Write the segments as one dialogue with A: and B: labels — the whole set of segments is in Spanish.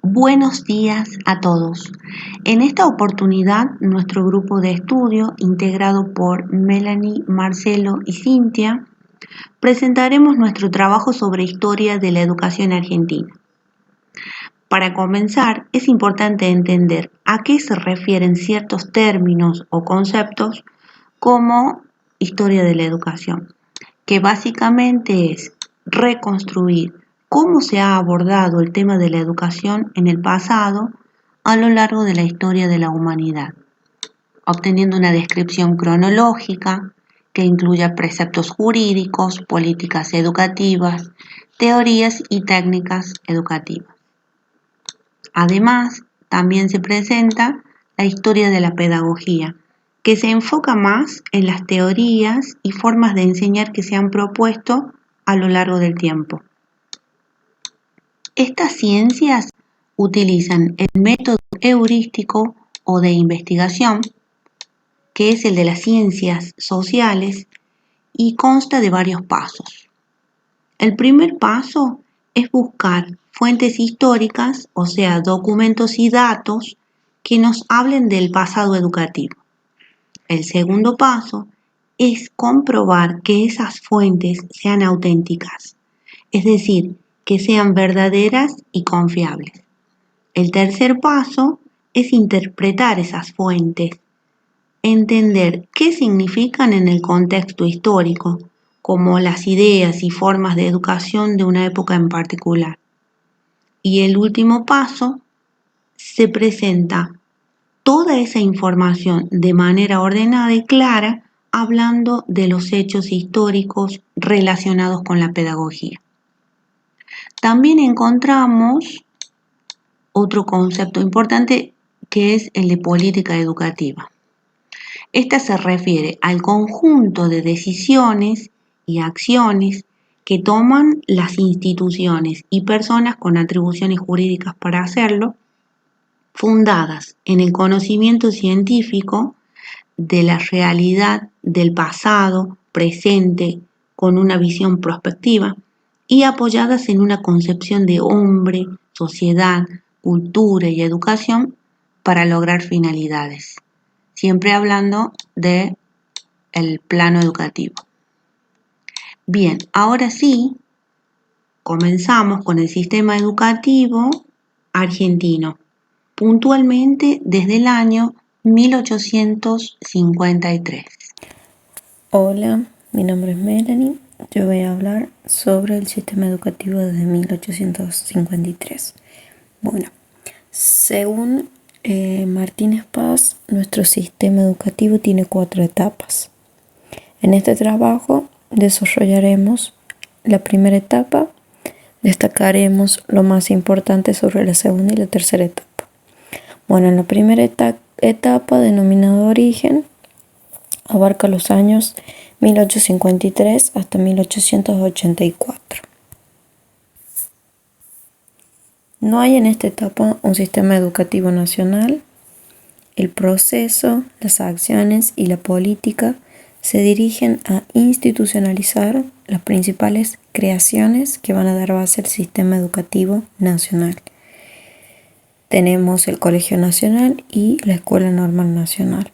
A: Buenos días a todos. En esta oportunidad, nuestro grupo de estudio, integrado por Melanie, Marcelo y Cintia, presentaremos nuestro trabajo sobre historia de la educación argentina. Para comenzar, es importante entender a qué se refieren ciertos términos o conceptos como historia de la educación, que básicamente es reconstruir cómo se ha abordado el tema de la educación en el pasado a lo largo de la historia de la humanidad, obteniendo una descripción cronológica que incluya preceptos jurídicos, políticas educativas, teorías y técnicas educativas. Además, también se presenta la historia de la pedagogía, que se enfoca más en las teorías y formas de enseñar que se han propuesto a lo largo del tiempo. Estas ciencias utilizan el método heurístico o de investigación, que es el de las ciencias sociales, y consta de varios pasos. El primer paso es buscar fuentes históricas, o sea, documentos y datos que nos hablen del pasado educativo. El segundo paso es comprobar que esas fuentes sean auténticas, es decir, que sean verdaderas y confiables. El tercer paso es interpretar esas fuentes, entender qué significan en el contexto histórico, como las ideas y formas de educación de una época en particular. Y el último paso, se presenta toda esa información de manera ordenada y clara, hablando de los hechos históricos relacionados con la pedagogía. También encontramos otro concepto importante que es el de política educativa. Esta se refiere al conjunto de decisiones y acciones que toman las instituciones y personas con atribuciones jurídicas para hacerlo, fundadas en el conocimiento científico de la realidad del pasado, presente, con una visión prospectiva, y apoyadas en una concepción de hombre, sociedad, cultura y educación para lograr finalidades, siempre hablando del plano educativo. Bien, ahora sí, comenzamos con el sistema educativo argentino, puntualmente desde el año 1853.
B: Hola, mi nombre es Melanie. Yo voy a hablar sobre el sistema educativo desde 1853. Bueno, según Martínez Paz, nuestro sistema educativo tiene 4 etapas. En este trabajo desarrollaremos la primera etapa, destacaremos lo más importante sobre la segunda y la tercera etapa. Bueno, en la primera etapa, denominada origen, abarca los años 1853 hasta 1884. No hay en esta etapa un sistema educativo nacional. El proceso, las acciones y la política se dirigen a institucionalizar las principales creaciones que van a dar base al sistema educativo nacional. Tenemos el Colegio Nacional y la Escuela Normal Nacional.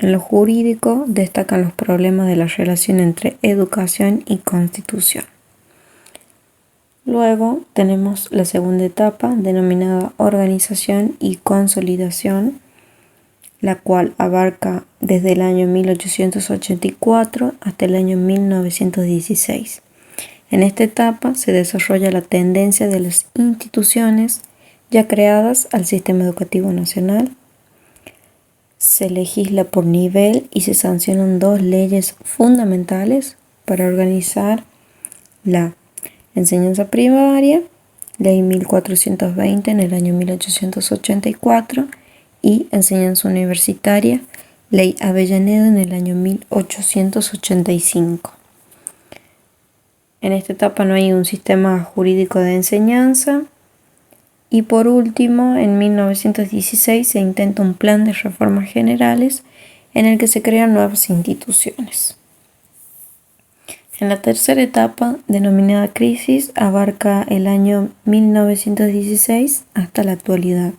B: En lo jurídico destacan los problemas de la relación entre educación y constitución. Luego tenemos la segunda etapa, denominada organización y consolidación, la cual abarca desde el año 1884 hasta el año 1916. En esta etapa se desarrolla la tendencia de las instituciones ya creadas al sistema educativo nacional. Se legisla por nivel y se sancionan 2 leyes fundamentales para organizar la enseñanza primaria, Ley 1420 en el año 1884, y enseñanza universitaria, Ley Avellaneda en el año 1885. En esta etapa no hay un sistema jurídico de enseñanza. Y por último, en 1916 se intenta un plan de reformas generales en el que se crean nuevas instituciones. En la tercera etapa, denominada crisis, abarca el año 1916 hasta la actualidad.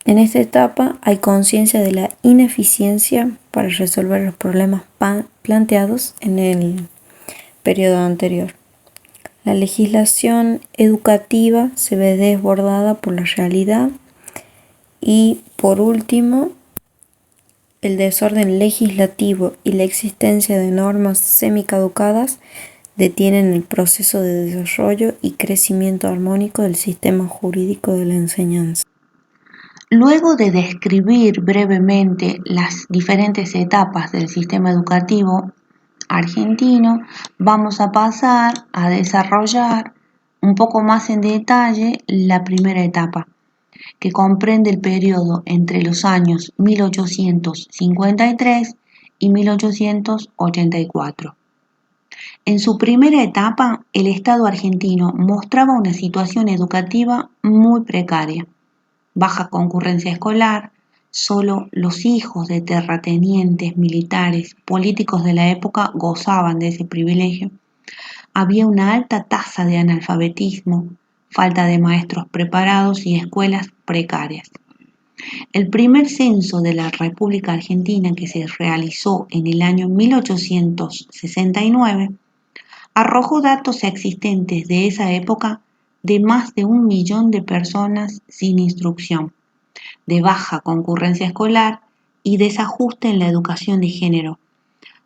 B: En esta etapa hay conciencia de la ineficiencia para resolver los problemas planteados en el periodo anterior. La legislación educativa se ve desbordada por la realidad y, por último, el desorden legislativo y la existencia de normas semicaducadas detienen el proceso de desarrollo y crecimiento armónico del sistema jurídico de la enseñanza.
A: Luego de describir brevemente las diferentes etapas del sistema educativo argentino, vamos a pasar a desarrollar un poco más en detalle la primera etapa, que comprende el periodo entre los años 1853 y 1884. En su primera etapa, el Estado argentino mostraba una situación educativa muy precaria. Baja concurrencia escolar, solo los hijos de terratenientes, militares, políticos de la época gozaban de ese privilegio. Había una alta tasa de analfabetismo, falta de maestros preparados y escuelas precarias. El primer censo de la República Argentina, que se realizó en el año 1869, arrojó datos existentes de esa época de más de 1 millón de personas sin instrucción, de baja concurrencia escolar y desajuste en la educación de género,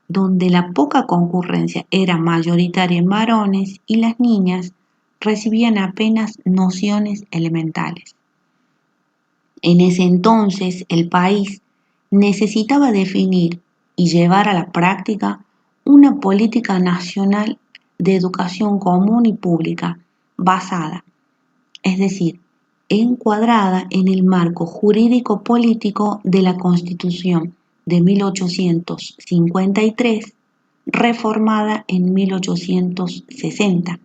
A: donde la poca concurrencia era mayoritaria en varones y las niñas recibían apenas nociones elementales. En ese entonces el país necesitaba definir y llevar a la práctica una política nacional de educación común y pública basada, es decir, encuadrada en el marco jurídico-político de la Constitución de 1853, reformada en 1860,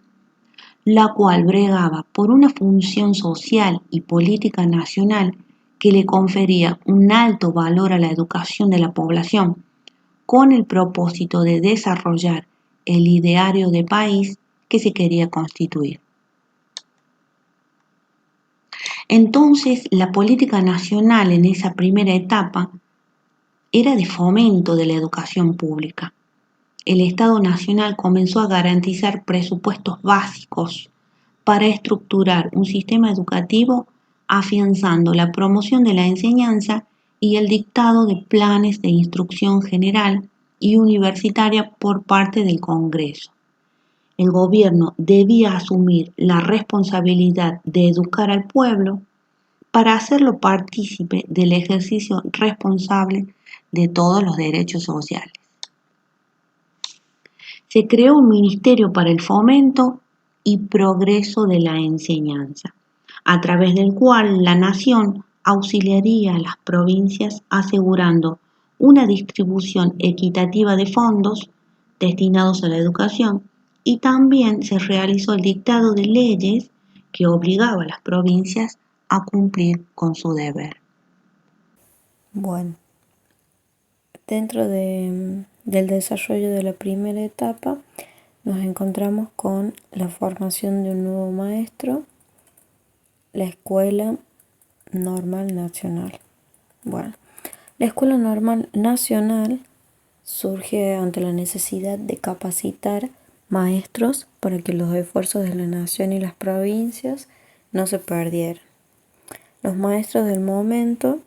A: la cual bregaba por una función social y política nacional que le confería un alto valor a la educación de la población, con el propósito de desarrollar el ideario de país que se quería constituir. Entonces, la política nacional en esa primera etapa era de fomento de la educación pública. El Estado Nacional comenzó a garantizar presupuestos básicos para estructurar un sistema educativo afianzando la promoción de la enseñanza y el dictado de planes de instrucción general y universitaria por parte del Congreso. El gobierno debía asumir la responsabilidad de educar al pueblo para hacerlo partícipe del ejercicio responsable de todos los derechos sociales. Se creó un Ministerio para el Fomento y Progreso de la Enseñanza, a través del cual la nación auxiliaría a las provincias asegurando una distribución equitativa de fondos destinados a la educación, y también se realizó el dictado de leyes que obligaba a las provincias a cumplir con su deber.
B: Bueno, dentro del desarrollo de la primera etapa nos encontramos con la formación de un nuevo maestro, la Escuela Normal Nacional. Bueno, la Escuela Normal Nacional surge ante la necesidad de capacitar maestros para que los esfuerzos de la nación y las provincias no se perdieran. Los maestros del momento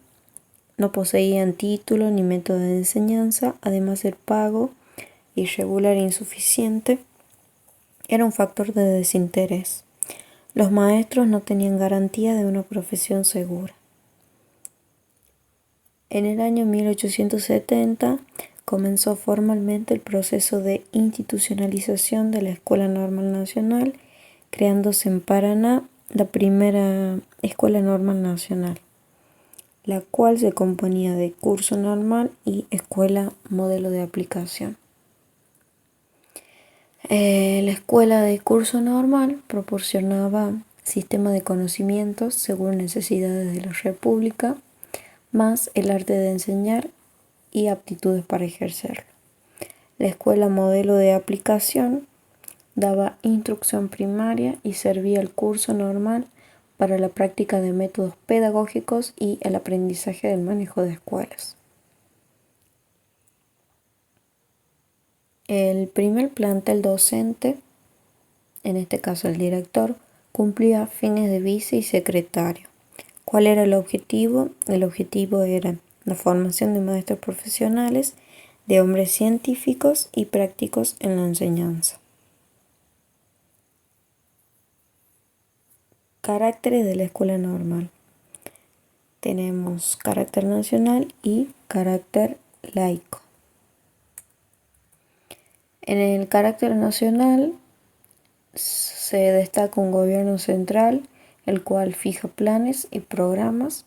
B: no poseían título ni método de enseñanza, además el pago irregular e insuficiente era un factor de desinterés. Los maestros no tenían garantía de una profesión segura. En el año 1870 comenzó formalmente el proceso de institucionalización de la Escuela Normal Nacional, creándose en Paraná la primera Escuela Normal Nacional, la cual se componía de curso normal y escuela modelo de aplicación. La escuela de curso normal proporcionaba sistema de conocimientos según necesidades de la República, más el arte de enseñar y aptitudes para ejercerlo. La escuela modelo de aplicación daba instrucción primaria y servía el curso normal para la práctica de métodos pedagógicos y el aprendizaje del manejo de escuelas. El primer plantel docente, en este caso el director, cumplía fines de vice y secretario. ¿Cuál era el objetivo? El objetivo era la formación de maestros profesionales, de hombres científicos y prácticos en la enseñanza. Caracteres de la escuela normal. Tenemos carácter nacional y carácter laico. En el carácter nacional se destaca un gobierno central, el cual fija planes y programas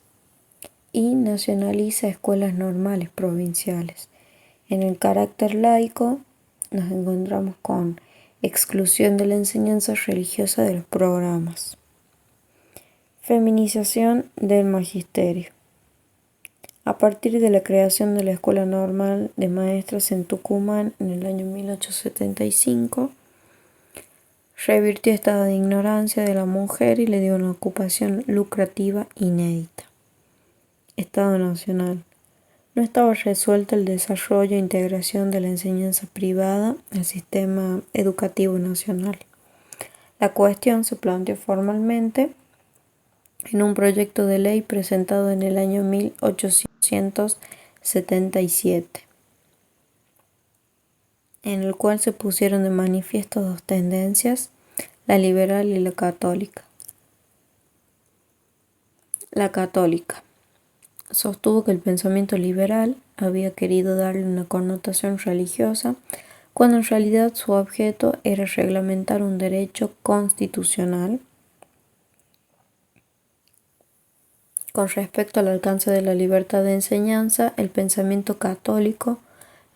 B: y nacionaliza escuelas normales provinciales. En el carácter laico nos encontramos con exclusión de la enseñanza religiosa de los programas. Feminización del magisterio. A partir de la creación de la Escuela Normal de Maestras en Tucumán en el año 1875, revirtió estado de ignorancia de la mujer y le dio una ocupación lucrativa inédita. Estado nacional. No estaba resuelto el desarrollo e integración de la enseñanza privada al sistema educativo nacional. La cuestión se planteó formalmente en un proyecto de ley presentado en el año 1877, en el cual se pusieron de manifiesto dos tendencias, la liberal y la católica. La católica sostuvo que el pensamiento liberal había querido darle una connotación religiosa, cuando en realidad su objeto era reglamentar un derecho constitucional. Con respecto al alcance de la libertad de enseñanza, el pensamiento católico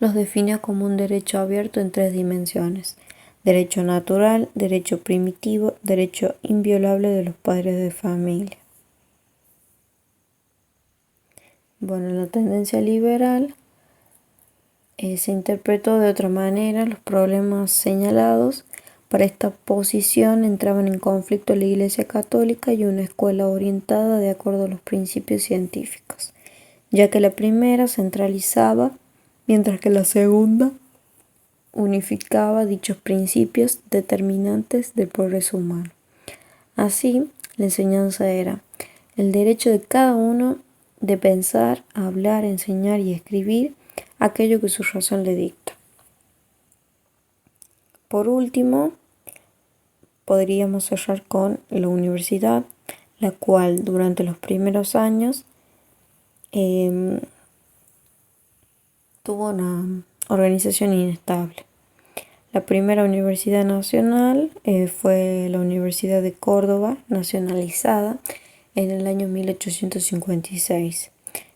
B: los definió como un derecho abierto en tres dimensiones: derecho natural, derecho primitivo, derecho inviolable de los padres de familia. Bueno, la tendencia liberal se interpretó de otra manera. Los problemas señalados para esta posición entraban en conflicto la Iglesia Católica y una escuela orientada de acuerdo a los principios científicos, ya que la primera centralizaba, mientras que la segunda unificaba dichos principios determinantes del progreso humano. Así, la enseñanza era el derecho de cada uno de pensar, hablar, enseñar y escribir aquello que su razón le dicta. Por último, podríamos cerrar con la universidad, la cual durante los primeros años tuvo una organización inestable. La primera universidad nacional fue la Universidad de Córdoba, nacionalizada en el año 1856.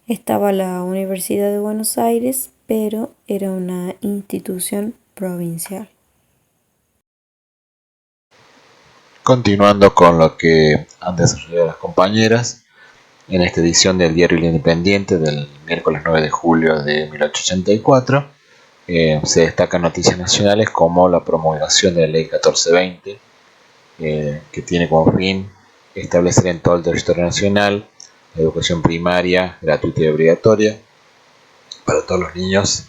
B: Estaba la Universidad de Buenos Aires, pero era una institución provincial.
C: Continuando con lo que han desarrollado las compañeras, en esta edición del Diario El Independiente del miércoles 9 de julio de 1884, se destacan noticias nacionales como la promulgación de la Ley 1420, que tiene como fin establecer en todo el territorio nacional la educación primaria, gratuita y obligatoria para todos los niños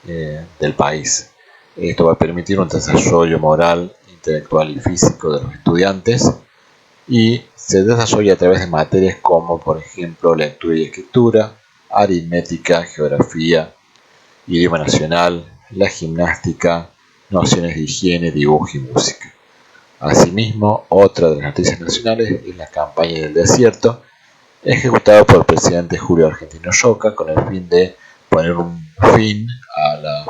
C: del país. Esto va a permitir un desarrollo moral, intelectual y físico de los estudiantes, y se desarrolla a través de materias como, por ejemplo, lectura y escritura, aritmética, geografía, idioma nacional, la gimnástica, nociones de higiene, dibujo y música. Asimismo, otra de las noticias nacionales es la campaña del desierto, ejecutada por el presidente Julio Argentino Roca con el fin de poner un fin a los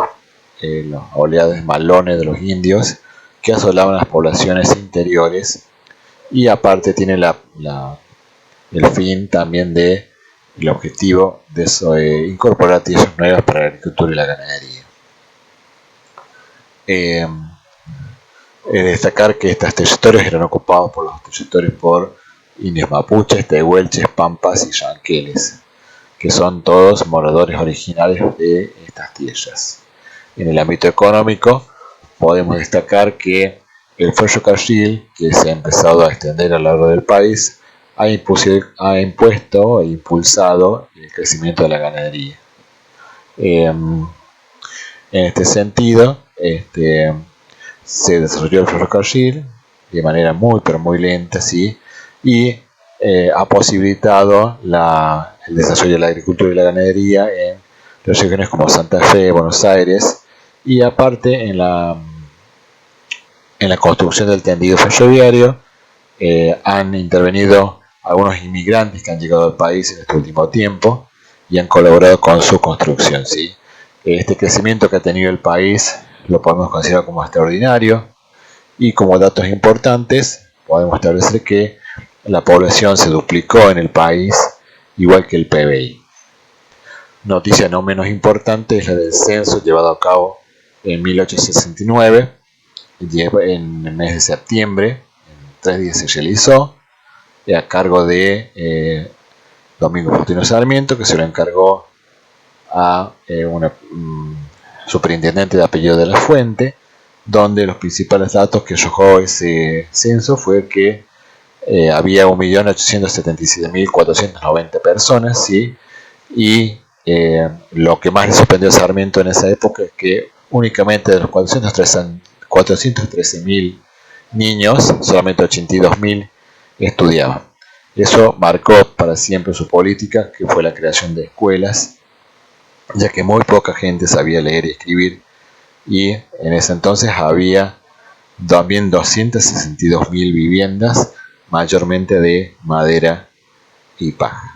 C: oleadas malones de los indios que asolaban las poblaciones interiores, y aparte tiene el fin también de el objetivo de incorporar tierras nuevas para la agricultura y la ganadería. Destacar que estos territorios eran ocupados por los territorios por indios mapuches, tehuelches, pampas y yanqueles, que son todos moradores originarios de estas tierras. En el ámbito económico podemos destacar que el ferrocarril, que se ha empezado a extender a lo largo del país, ha impuesto e impulsado el crecimiento de la ganadería. En este sentido, se desarrolló el ferrocarril de manera muy pero muy lenta, ¿sí? Y ha posibilitado el desarrollo de la agricultura y la ganadería en las regiones como Santa Fe, Buenos Aires, y aparte en la construcción del tendido ferroviario han intervenido algunos inmigrantes que han llegado al país en este último tiempo y han colaborado con su construcción, ¿sí? Este crecimiento que ha tenido el país lo podemos considerar como extraordinario, y como datos importantes podemos establecer que la población se duplicó en el país, igual que el PBI. Noticia no menos importante es la del censo llevado a cabo en 1869, en el mes de septiembre, en 3 días se realizó, a cargo de Domingo Faustino Sarmiento, que se lo encargó a una superintendente de apellido de la Fuente, donde los principales datos que arrojó ese censo fue que había 1.877.490 personas, ¿sí? Y lo que más le sorprendió a Sarmiento en esa época es que únicamente de los 413.000 niños, solamente 82.000 estudiaban. Eso marcó para siempre su política, que fue la creación de escuelas, ya que muy poca gente sabía leer y escribir, y en ese entonces había también 262.000 viviendas, mayormente de madera y paja.